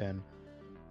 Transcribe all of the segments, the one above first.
10،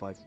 5،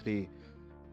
3،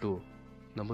2